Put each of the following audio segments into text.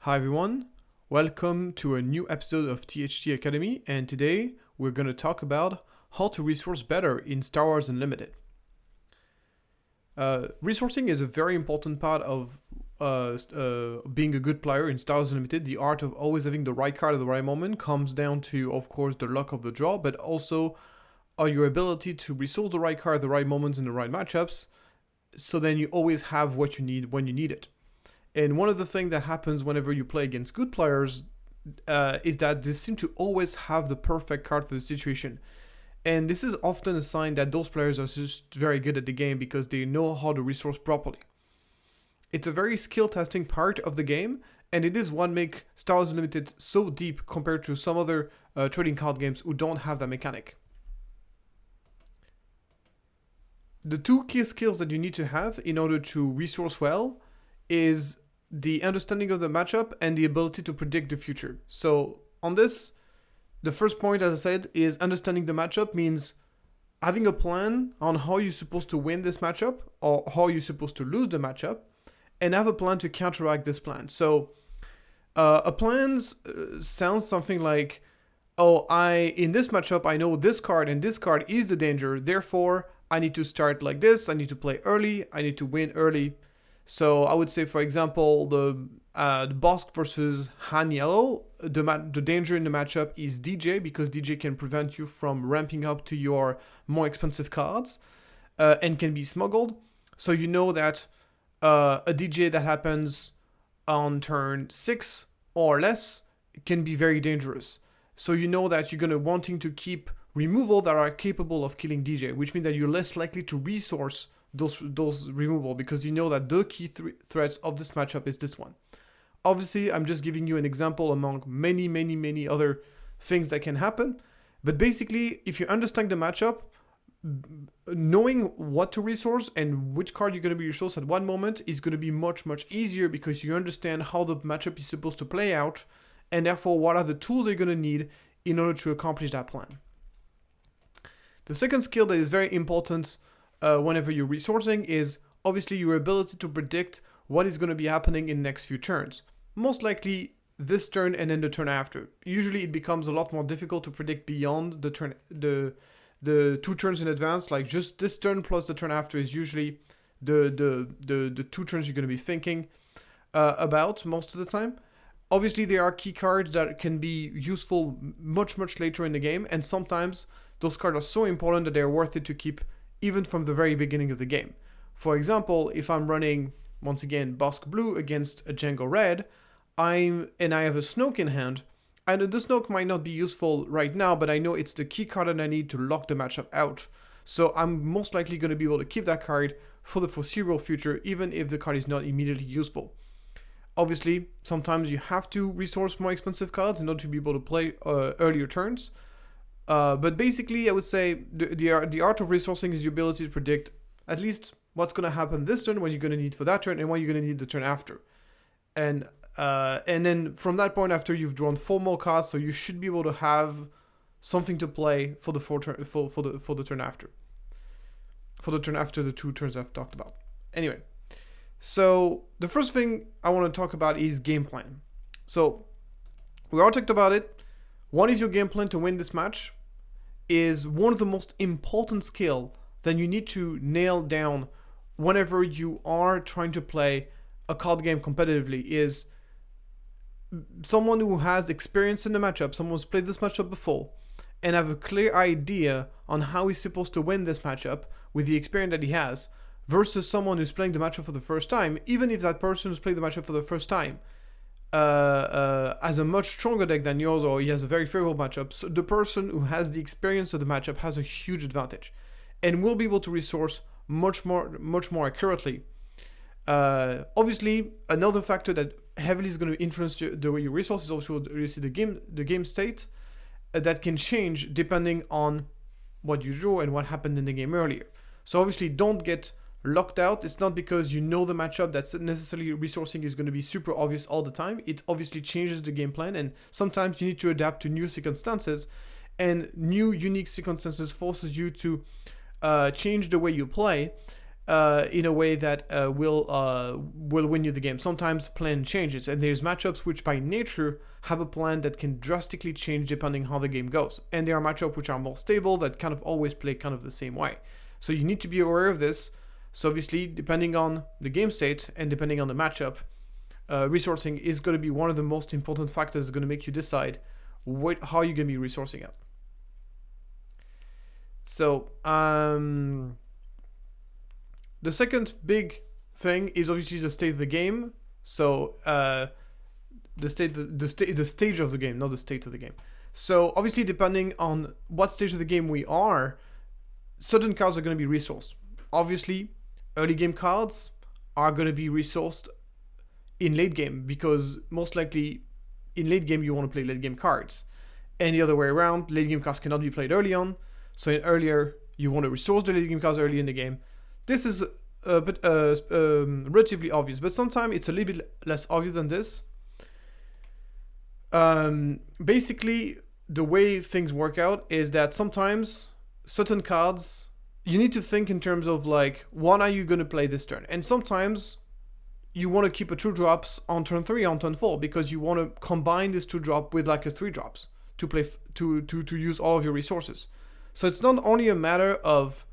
Hi everyone, welcome to a new episode of THT Academy, and today we're going to talk about how to resource better in Star Wars Unlimited. Resourcing is a very important part of being a good player in Star Wars Unlimited. The art of always having the right card at the right moment comes down to, of course, the luck of the draw, but also your ability to resource the right card at the right moments in the right matchups, so then you always have what you need when you need it. And one of the things that happens whenever you play against good players is that they seem to always have the perfect card for the situation. And this is often a sign that those players are just very good at the game because they know how to resource properly. It's a very skill testing part of the game, and it is what makes Star Wars Unlimited so deep compared to some other trading card games who don't have that mechanic. The two key skills that you need to have in order to resource well is the understanding of the matchup and the ability to predict the future. So on this, the first point, as I said, is understanding the matchup means having a plan on how you're supposed to win this matchup or how you're supposed to lose the matchup, and have a plan to counteract this plan. So a plan sounds something like, in this matchup, I know this card and this card is the danger, therefore I need to start like this, I need to play early, I need to win early. So I would say, for example, the Bosk versus Han Yellow, the danger in the matchup is DJ, because DJ can prevent you from ramping up to your more expensive cards and can be smuggled. So you know that a DJ that happens on turn 6 or less can be very dangerous. So you know that you're going to wanting to keep removal that are capable of killing DJ, which means that you're less likely to resource those removal, because you know that the key threats of this matchup is this one. Obviously, I'm just giving you an example among many other things that can happen. But basically, if you understand the matchup, knowing what to resource and which card you're going to be resourced at one moment is going to be much easier, because you understand how the matchup is supposed to play out, and therefore what are the tools you're going to need in order to accomplish that plan. The second skill that is very important whenever you're resourcing is obviously your ability to predict what is going to be happening in the next few turns. Most likely this turn and then the turn after. Usually it becomes a lot more difficult to predict beyond the turn, the 2 turns in advance. Like just this turn plus the turn after is usually the 2 turns you're going to be thinking about most of the time. Obviously there are key cards that can be useful much later in the game, and sometimes those cards are so important that they're worth it to keep even from the very beginning of the game. For example, if I'm running, once again, Bosk Blue against a Django Red, I have a Snoke in hand, and the Snoke might not be useful right now, but I know it's the key card that I need to lock the matchup out. So I'm most likely going to be able to keep that card for the foreseeable future, even if the card is not immediately useful. Obviously, sometimes you have to resource more expensive cards in order to be able to play earlier turns. But basically, I would say the art of resourcing is your ability to predict at least what's going to happen this turn, what you're going to need for that turn, and what you're going to need the turn after. And then from that point after, you've drawn 4 more cards, so you should be able to have something to play for the for the turn after. For the turn after the 2 turns I've talked about. Anyway, so the first thing I want to talk about is game plan. So we already talked about it. What is your game plan to win this match? Is one of the most important skill that you need to nail down whenever you are trying to play a card game competitively. Is someone who has experience in the matchup, someone who's played this matchup before, and have a clear idea on how he's supposed to win this matchup with the experience that he has, versus someone who's playing the matchup for the first time, even if that person who's played the matchup for the first time has a much stronger deck than yours, or he has a very favorable matchup. So the person who has the experience of the matchup has a huge advantage and will be able to resource much more accurately. Obviously, another factor that heavily is going to influence the way you resource is also the game state that can change depending on what you draw and what happened in the game earlier. So obviously, don't get locked out. It's not because you know the matchup that's necessarily resourcing is going to be super obvious all the time. It obviously changes the game plan, and sometimes you need to adapt to new circumstances, and new unique circumstances forces you to change the way you play. in a way that will win you the game. Sometimes plan changes, and there's matchups which by nature have a plan that can drastically change depending how the game goes. And there are matchups which are more stable that kind of always play kind of the same way. So you need to be aware of this. So obviously, depending on the game state and depending on the matchup, resourcing is going to be one of the most important factors going to make you decide how you're going to be resourcing it. So the second big thing is obviously the state of the game. So the stage of the game, not the state of the game. So obviously, depending on what stage of the game we are, certain cards are going to be resourced. Obviously, early game cards are going to be resourced in late game, because most likely in late game you want to play late game cards. And the other way around, late game cards cannot be played early on. So in earlier, you want to resource the late game cards early in the game. This is a bit relatively obvious, but sometimes it's a little bit less obvious than this. Basically, the way things work out is that sometimes certain cards, you need to think in terms of like, what are you going to play this turn? And sometimes you want to keep a 2-drops on turn 3, on turn 4, because you want to combine this 2-drop with like a 3-drops to play to use all of your resources. So it's not only a matter of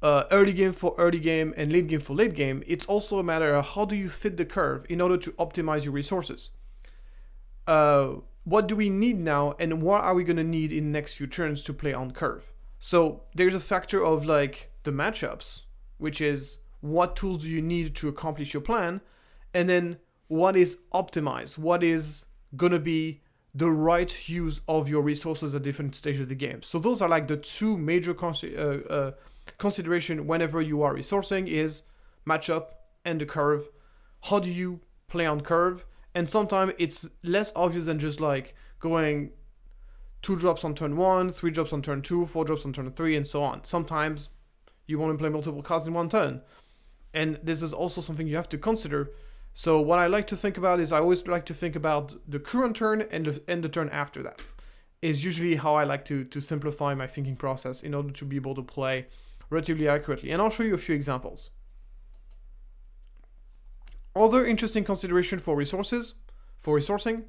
early game for early game and late game for late game. It's also a matter of how do you fit the curve in order to optimize your resources. What do we need now, and what are we going to need in the next few turns to play on curve? So there's a factor of like the matchups, which is what tools do you need to accomplish your plan, and then what is optimized, what is going to be the right use of your resources at different stages of the game. So those are like the two major consideration whenever you are resourcing, is matchup and the curve. How do you play on curve? And sometimes it's less obvious than just like going 2-drops on turn 1, 3-drops on turn 2, 4-drops on turn 3, and so on. Sometimes you want to play multiple cards in one turn. And this is also something you have to consider. So what I like to think about is I always like to think about the current turn and the turn after that. Is usually how I like to simplify my thinking process in order to be able to play relatively accurately. And I'll show you a few examples. Other interesting consideration for resourcing,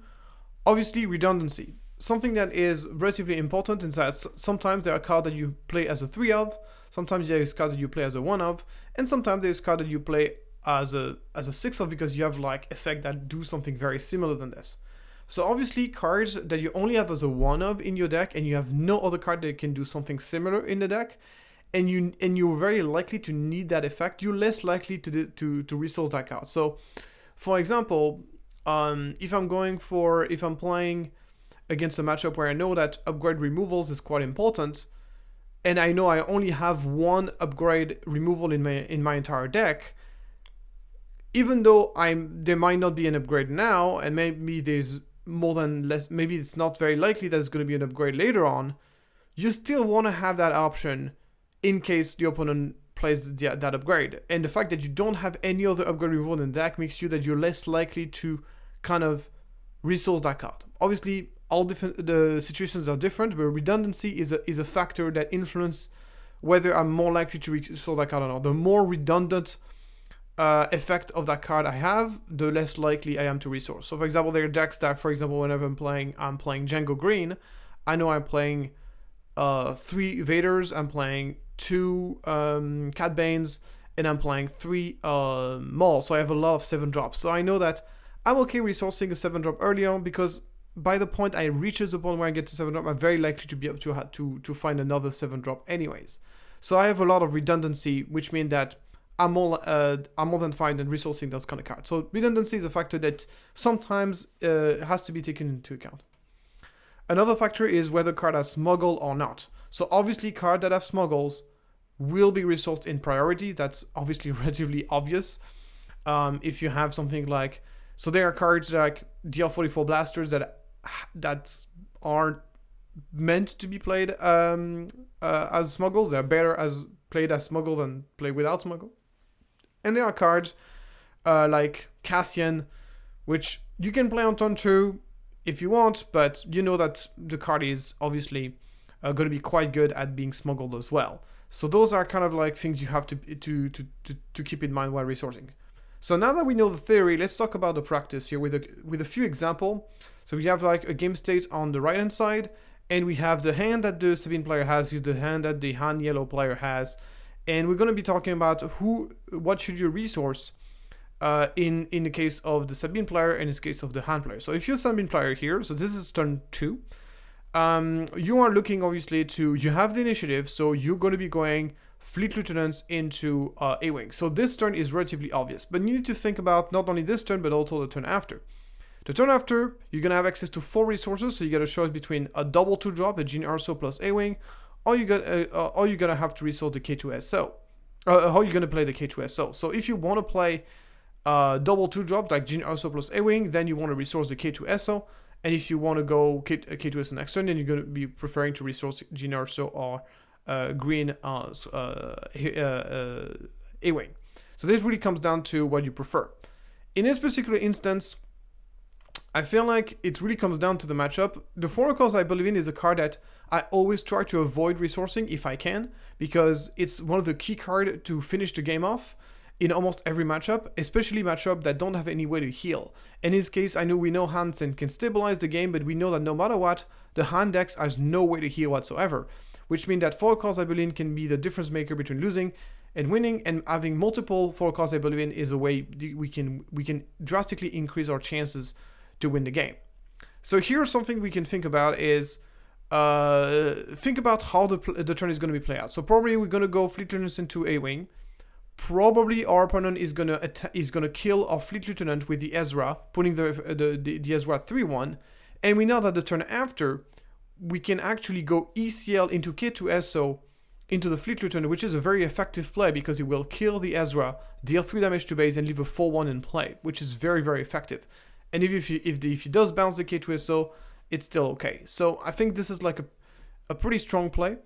obviously redundancy. Something that is relatively important is that sometimes there are cards that you play as a 3 of, sometimes there is cards that you play as a 1 of, and sometimes there is cards that you play as a 6 of, because you have like effect that do something very similar than this. So obviously cards that you only have as a 1 of in your deck, and you have no other card that can do something similar in the deck, and you're very likely to need that effect, you're less likely to resource that card. So for example, if I'm playing against a matchup where I know that upgrade removals is quite important, and I know I only have one upgrade removal in my entire deck, even though there might not be an upgrade now, and maybe there's maybe it's not very likely that it's going to be an upgrade later on, you still want to have that option in case the opponent plays that upgrade. And the fact that you don't have any other upgrade removal in the deck makes you that you're less likely to kind of resource that card. Obviously, the situations are different, but redundancy is a factor that influences whether I'm more likely to resource that card or not. The more redundant effect of that card I have, the less likely I am to resource. So for example, there are decks that, for example, whenever I'm playing Django Green, I know I'm playing 3 Vaders, I'm playing 2 Cat Banes, and I'm playing 3 Maul. So I have a lot of 7-drops. So I know that I'm okay resourcing a 7-drop early on, because by the point I reaches the point where I get to 7-drop, I'm very likely to be able to find another 7-drop anyways. So I have a lot of redundancy, which means that I'm more than fine in resourcing those kind of cards. So redundancy is a factor that sometimes has to be taken into account. Another factor is whether card has smuggle or not. So obviously cards that have smuggles will be resourced in priority. That's obviously relatively obvious. If you have something like, so there are cards like DL44 Blasters that aren't meant to be played as smuggles. They're better as played as smuggle than play without smuggle. And there are cards like Cassian, which you can play on turn 2 if you want, but you know that the card is obviously going to be quite good at being smuggled as well. So those are kind of like things you have to keep in mind while resourcing. So now that we know the theory, let's talk about the practice here with a few example. So we have like a game state on the right hand side, and we have the hand that the Sabine player has, the hand that the Han yellow player has, and we're going to be talking about what should you resource in the case of the Sabine player and in this case of the Han player. So if you're a Sabine player here, so this is turn 2, you are looking obviously you have the initiative, so you're going to be going Fleet Lieutenants into A-Wing. So this turn is relatively obvious, but you need to think about not only this turn, but also the turn after. The turn after, you're going to have access to 4 resources, so you get a choice between a double 2-drop, a Gene Erso plus A-Wing, or you're going to have to resource the K2SO. How are you going to play the K2SO? So if you want to play double 2-drop, like Gene Erso plus A-Wing, then you want to resource the K2SO, and if you want to go K2SO next turn, then you're going to be preferring to resource Gene Erso or green A-Wing. So this really comes down to what you prefer. In this particular instance, I feel like it really comes down to the matchup. The Four of Cups, I believe in, is a card that I always try to avoid resourcing if I can, because it's one of the key cards to finish the game off in almost every matchup, especially matchup that don't have any way to heal. In this case, we know Hansen can stabilize the game, but we know that no matter what, the Han decks has no way to heal whatsoever, which means that 4 cards I believe in can be the difference maker between losing and winning, and having multiple 4 cards I believe in is a way we can drastically increase our chances to win the game. So here's something we can think about is think about how the turn is going to be played out. So probably we're going to go Fleet Lieutenants into A-Wing. Probably our opponent is gonna kill our Fleet Lieutenant with the Ezra, putting the Ezra 3-1, and we know that the turn after we can actually go ECL into K2SO into the Fleet Lieutenant, which is a very effective play because it will kill the Ezra, deal 3 damage to base, and leave a 4-1 in play, which is very, very effective. And if he does bounce the K2SO, it's still okay. So I think this is like a pretty strong play.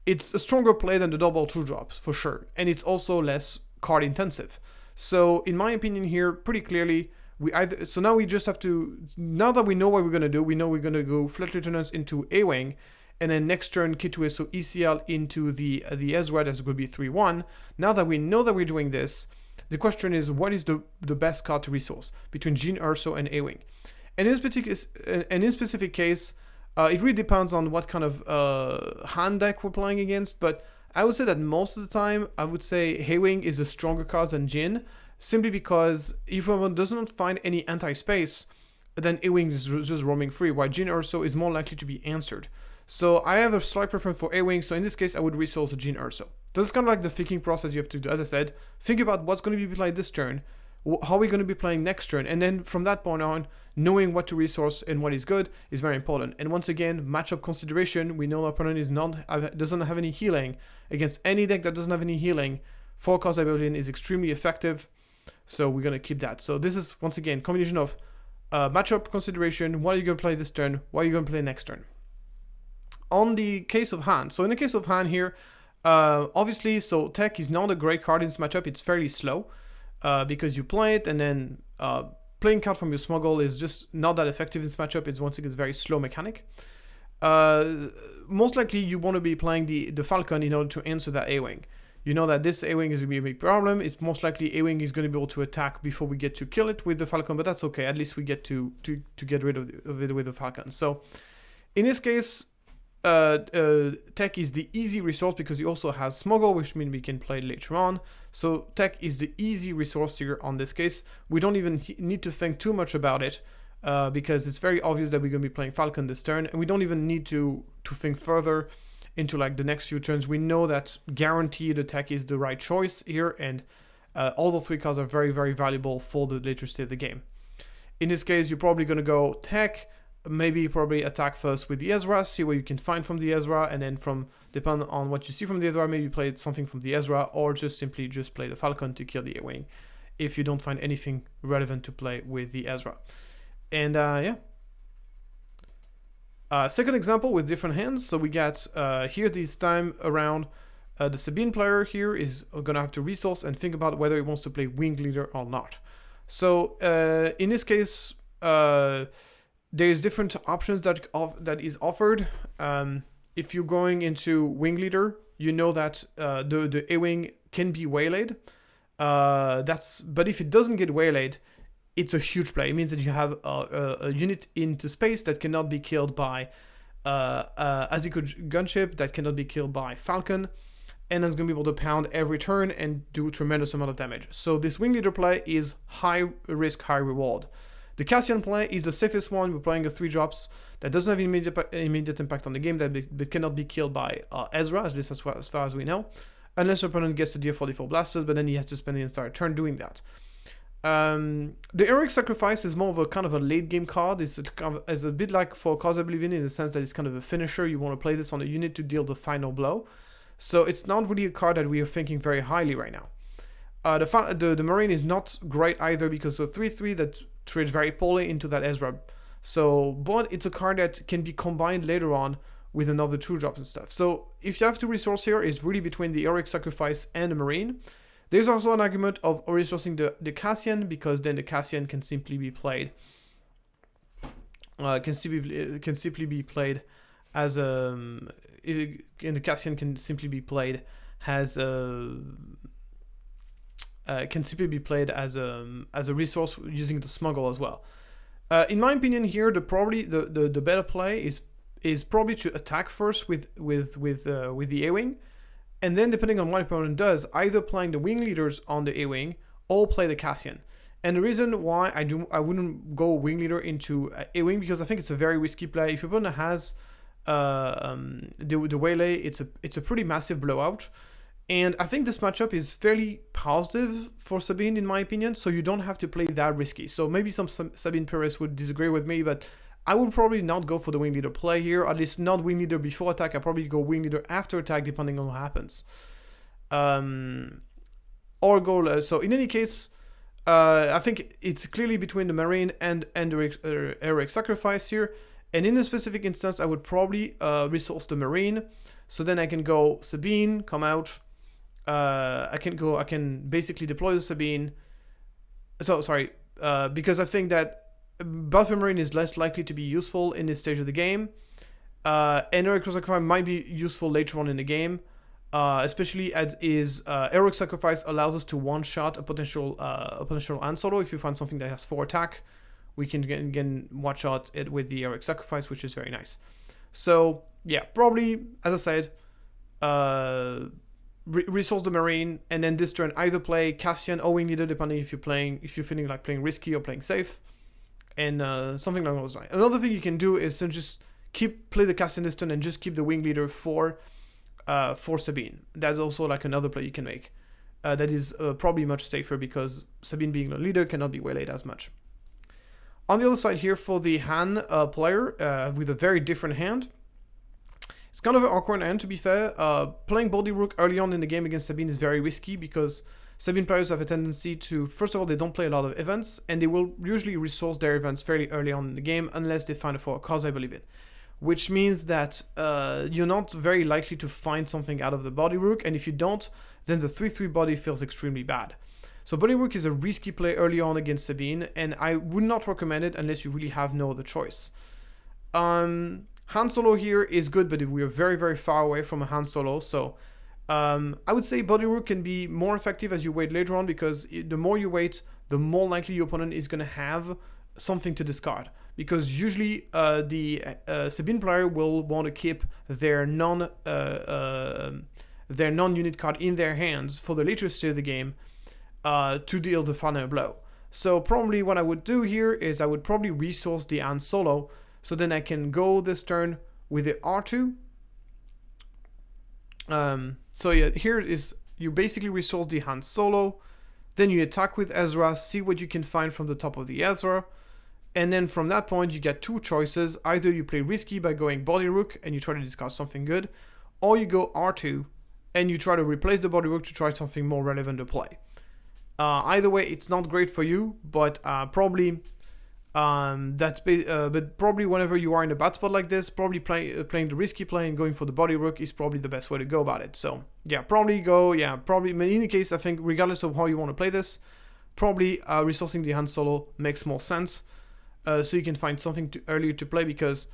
It's a stronger play than the double 2-drops for sure, and it's also less card intensive. So in my opinion here, pretty clearly, now we just have to, now that we know what we're going to do, we know we're going to go Fleet Lieutenants into A-Wing, and then next turn K2SO ECL into the Ezra, that's going to be 3-1. Now that we know that we're doing this, the question is, what is the best card to resource between Gene Erso and A-Wing? And in this specific case, it really depends on what kind of hand deck we're playing against, but I would say that most of the time, I would say A-Wing is a stronger card than Jin, simply because if one does not find any anti-space, then A-Wing is just roaming free, while Jin Erso is more likely to be answered. So I have a slight preference for A-Wing, so in this case, I would resource Jin Erso. This is kind of like the thinking process you have to do. As I said, think about what's going to be played this turn, how are we going to be playing next turn, and then from that point on, knowing what to resource and what is good is very important. And once again, matchup consideration, we know the opponent doesn't have any healing. Against any deck that doesn't have any healing, 4 cards I built in is extremely effective, so we're going to keep that. So this is, once again, combination of matchup consideration, what are you going to play this turn, what are you going to play next turn. On the case of Han, so in the case of Han here, obviously, so Tech is not a great card in this matchup, it's fairly slow. Because you play it, and then playing card from your smuggle is just not that effective in this matchup. It's once again very slow mechanic. Most likely you want to be playing the Falcon in order to answer that A-Wing. You know that this A-Wing is going to be a big problem. It's most likely A-Wing is going to be able to attack before we get to kill it with the Falcon, but that's okay. At least we get to get rid of it with the Falcon. So in this case, Tech is the easy resource because he also has smuggle, which means we can play it later on. So Tech is the easy resource here on this case. We don't even need to think too much about it because it's very obvious that we're going to be playing Falcon this turn, and we don't even need to think further into like the next few turns. We know that guaranteed the Tech is the right choice here, and all the 3 cards are very, very valuable for the later state of the game. In this case, you're probably going to go Tech, probably attack first with the Ezra, see what you can find from the Ezra, and then depending on what you see from the Ezra, maybe play something from the Ezra, or simply play the Falcon to kill the A-Wing if you don't find anything relevant to play with the Ezra. And yeah. Second example with different hands. So we got here this time around the Sabine player here is gonna have to resource and think about whether he wants to play Wing Leader or not. So in this case, there's different options that is offered. if you're going into wing leader, you know that the A-wing can be waylaid. But if it doesn't get waylaid, it's a huge play. It means that you have a unit into space that cannot be killed by Aziko gunship, that cannot be killed by Falcon, and it's going to be able to pound every turn and do a tremendous amount of damage. So this wing leader play is high risk, high reward. The Cassian play is the safest one. We're playing a 3 drops that doesn't have immediate impact on the game, that cannot be killed by Ezra, at least as far as we know, unless your opponent gets the DR-44 blasters, but then he has to spend the entire turn doing that. The Heroic Sacrifice is more of a kind of a late game card. It's a bit like for Cause I Believe in the sense that it's kind of a finisher. You want to play this on a unit to deal the final blow. So it's not really a card that we are thinking very highly right now. The Marine is not great either because of 3/3 that trades very poorly into that Ezra. So, but it's a card that can be combined later on with another 2 drops and stuff. So if you have to resource here, it's really between the Heroic Sacrifice and the Marine. There's also an argument of resourcing the Cassian, because then the Cassian can simply be played. Can simply be played as a. And the Cassian can simply be played as a. Can simply be played as a resource using the smuggle as well. In my opinion, here the better play is probably to attack first with the A-wing. And then, depending on what opponent does, either playing the wing leaders on the A-wing or play the Cassian. And the reason why I wouldn't go wing leader into A-wing, because I think it's a very risky play. If your opponent has the waylay, it's a pretty massive blowout. And I think this matchup is fairly positive for Sabine, in my opinion. So you don't have to play that risky. So maybe some Sabine purists would disagree with me, but I would probably not go for the wing leader play here, at least not wing leader before attack. I probably go wing leader after attack, depending on what happens. Or go, so in any case, I think it's clearly between the Marine and the Heroic Sacrifice here. And in a specific instance, I would probably resource the Marine. So then I can go Sabine, come out. I can basically deploy the Sabine. So, sorry, because I think that Buffy Marine is less likely to be useful in this stage of the game. And Heroic Sacrifice might be useful later on in the game, especially as Heroic Sacrifice allows us to one-shot a potential Han Solo. If you find something that has 4 attack, we can again one-shot it with the Heroic Sacrifice, which is very nice. So yeah, probably, as I said, resource the Marine, and then this turn either play Cassian or wing leader, depending if you're feeling like playing risky or playing safe. And something along those lines. Another thing you can do is to just play the Cassian this turn and just keep the wing leader for Sabine. That's also like another play you can make. That is probably much safer because Sabine being the leader cannot be waylaid as much. On the other side here for the Han player with a very different hand. It's kind of an awkward hand, to be fair. Playing Body Rook early on in the game against Sabine is very risky because Sabine players have a tendency to, first of all, they don't play a lot of events, and they will usually resource their events fairly early on in the game unless they find it for a cause I believe in. Which means that you're not very likely to find something out of the Body Rook, and if you don't, then the 3/3 body feels extremely bad. So Body Rook is a risky play early on against Sabine, and I would not recommend it unless you really have no other choice. Han Solo here is good, but we are very, very far away from a Han Solo, so I would say Body Rook can be more effective as you wait later on, because the more you wait, the more likely your opponent is going to have something to discard. Because usually the Sabine player will want to keep their non-unit card in their hands for the later stage of the game to deal the final blow. So probably what I would do here is I would probably resource the Han Solo, so then I can go this turn with the R2. So yeah, here is, you basically resource the Han Solo, then you attack with Ezra, see what you can find from the top of the Ezra, and then from that point you get 2 choices. Either you play risky by going Body Rook and you try to discard something good, or you go R2 and you try to replace the Body Rook to try something more relevant to play. Either way, it's not great for you, but probably but probably whenever you are in a bad spot like this, probably playing the risky play and going for the Body Rook is probably the best way to go about it. So yeah, probably in any case, I think regardless of how you want to play this, probably resourcing the Han Solo makes more sense, so you can find something earlier to play, because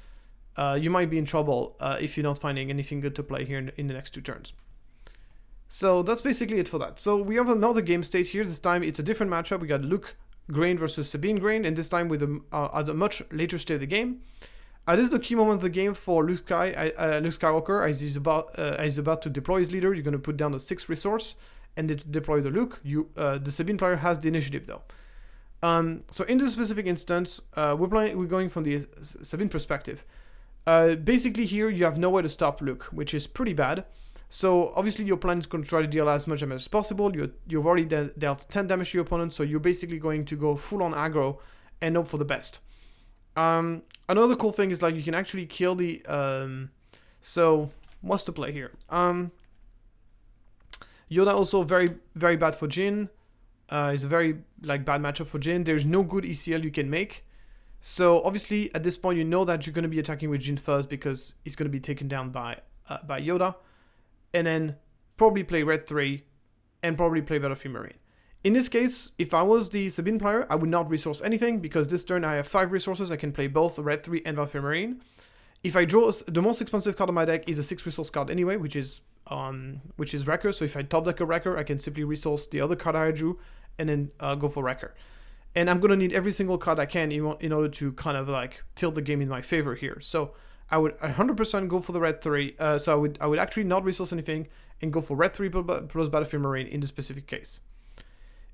you might be in trouble if you're not finding anything good to play here in the next 2 turns. So that's basically it for that. So we have another game state here. This time it's a different matchup. We got Luke Grain versus Sabine Grain, and this time with at a much later stage of the game. This is the key moment of the game for Luke Skywalker as he's about to deploy his leader. You're going to put down the 6th resource and deploy the Luke. The Sabine player has the initiative though. So in this specific instance, we're going from the Sabine perspective. Basically here you have nowhere to stop Luke, which is pretty bad. So obviously your plan is going to try to deal as much damage as possible. You've already dealt 10 damage to your opponent, so you're basically going to go full on aggro and hope for the best. Another cool thing is like you can actually kill the so what's the play here? Yoda also very, very bad for Jin. It's a very bad matchup for Jin. There's no good ECL you can make. So obviously at this point you know that you're going to be attacking with Jin first because he's going to be taken down by Yoda, and then probably play Red 3 and probably play Battlefield Marine. In this case, if I was the Sabine player, I would not resource anything because this turn I have 5 resources. I can play both Red 3 and Battlefield Marine. If I draw the most expensive card on my deck is a 6 resource card anyway, which is Wrecker. So if I top deck a Wrecker, I can simply resource the other card I drew and then go for Wrecker. And I'm gonna need every single card I can in order to kind of tilt the game in my favor here. So I would 100% go for the Red 3. So I would actually not resource anything and go for Red 3 plus Battlefield Marine in this specific case.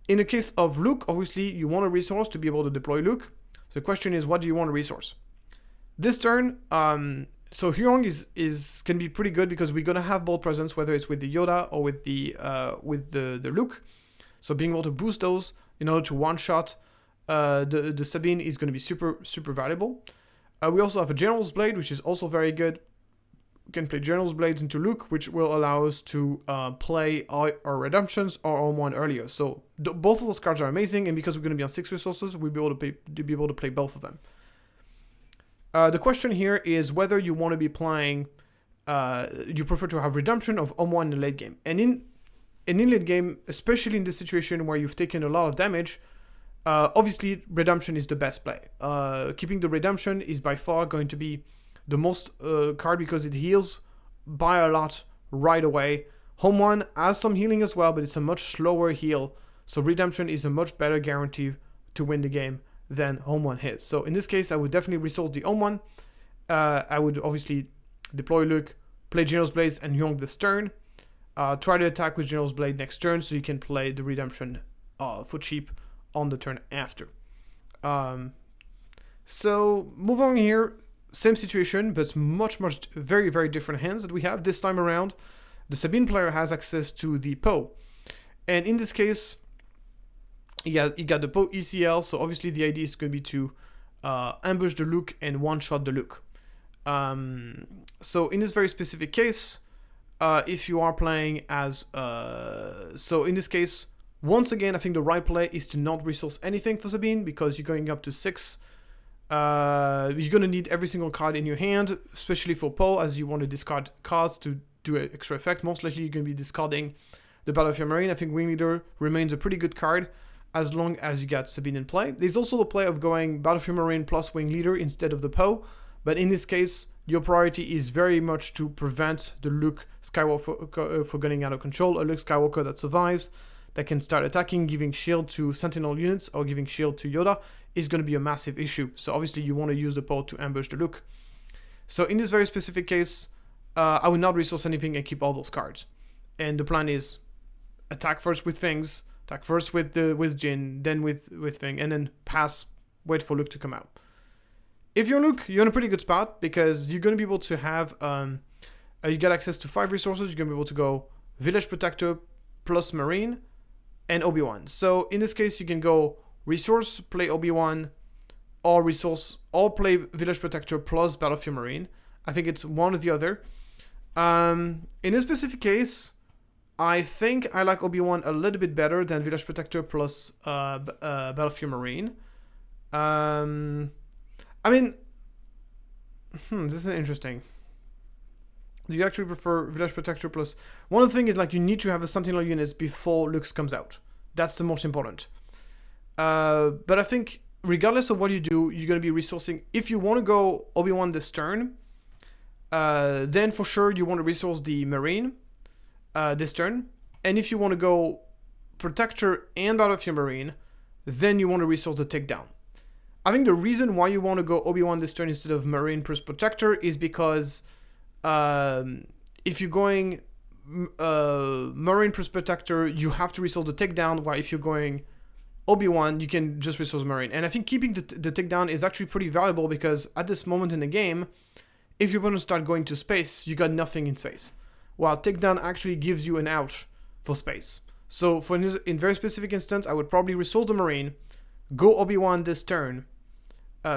In the case of Luke, obviously you want a resource to be able to deploy Luke. So the question is, what do you want to resource? This turn, so Huong can be pretty good because we're gonna have both presence, whether it's with the Yoda or with the Luke. So being able to boost those in order to one-shot the Sabine is going to be super valuable. We also have a General's Blade, which is also very good. We can play General's Blades into Luke, which will allow us to play our Redemptions or on one earlier. So both of those cards are amazing, and because we're going to be on 6 resources, we'll be able to play both of them. The question here is whether you want to be playing, you prefer to have Redemption of On1 in the late game. And in late game, especially in this situation where you've taken a lot of damage, obviously Redemption is the best play. Keeping the Redemption is by far going to be the most card because it heals by a lot right away. Home 1 has some healing as well, but it's a much slower heal. So Redemption is a much better guarantee to win the game than Home 1 is. So in this case, I would definitely resource the Home 1. I would obviously deploy Luke, play General's Blades and Yong this turn. Try to attack with General's Blade next turn so you can play the Redemption for cheap on the turn after. So move on here, same situation, but much very different hands that we have. This time around, the Sabine player has access to the Poe. And in this case, you got the Poe ECL, so obviously the idea is going to be to ambush the Luke and one-shot the Luke. So in this very specific case, if you are playing as... so in this case, once again, I think the right play is to not resource anything for Sabine because you're going up to 6. You're going to need every single card in your hand, especially for Poe, as you want to discard cards to do an extra effect. Most likely you're going to be discarding the Battlefield Marine. I think Wing Leader remains a pretty good card as long as you got Sabine in play. There's also the play of going Battlefield Marine plus Wing Leader instead of the Poe, but in this case, your priority is very much to prevent the Luke Skywalker for getting out of control. A Luke Skywalker that survives, that can start attacking, giving shield to Sentinel units or giving shield to Yoda is going to be a massive issue. So obviously you want to use the Poe to ambush the Luke. So in this very specific case, I would not resource anything and keep all those cards. And the plan is attack first with Things, attack first with Jin, then with Thing, and then pass, wait for Luke to come out. If you're Luke, you're in a pretty good spot because you're going to be able to have, you get access to 5 resources. You're going to be able to go Village Protector plus Marine and Obi-Wan. So in this case, you can go resource, play Obi-Wan, or resource, or play Village Protector plus Battlefield Marine. I think it's one or the other. In this specific case, I think I like Obi-Wan a little bit better than Village Protector plus Battlefield Marine. I mean, this is interesting. Do you actually prefer Village Protector plus... One of the things is like you need to have the Sentinel units before Lux comes out. That's the most important. But I think regardless of what you do, you're going to be resourcing... If you want to go Obi-Wan this turn, then for sure you want to resource the Marine this turn. And if you want to go Protector and Battlefield Marine, then you want to resource the Takedown. I think the reason why you want to go Obi-Wan this turn instead of Marine plus Protector is because if you're going Marine plus Protector, you have to resource the Takedown, while if you're going Obi-Wan, you can just resource Marine. And I think keeping the Takedown is actually pretty valuable, because at this moment in the game, if you're going to start going to space, you got nothing in space, while Takedown actually gives you an ouch for space. So for in very specific instance, I would probably resource the Marine, go Obi-Wan this turn.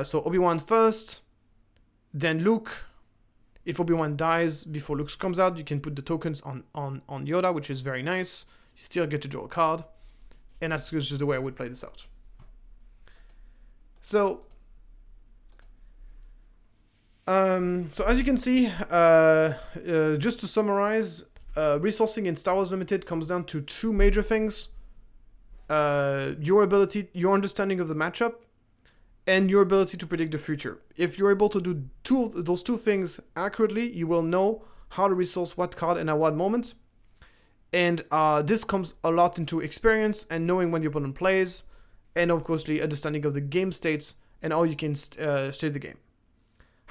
So Obi-Wan first, then Luke. If Obi-Wan dies before Luke comes out, you can put the tokens on Yoda, which is very nice. You still get to draw a card. And that's just the way I would play this out. So as you can see, just to summarize, resourcing in Star Wars Limited comes down to two major things. Your understanding of the matchup, and your ability to predict the future. If you're able to do those two things accurately, you will know how to resource what card and at what moment. And this comes a lot into experience and knowing when the opponent plays, and of course the understanding of the game states and how you can state the game.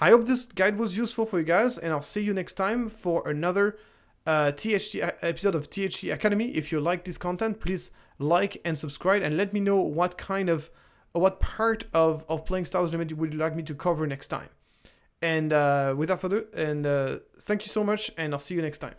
I hope this guide was useful for you guys, and I'll see you next time for another THT episode of THT Academy. If you like this content, please like and subscribe, and let me know what part of playing Star Wars Limited would you like me to cover next time. And without further ado, thank you so much, and I'll see you next time.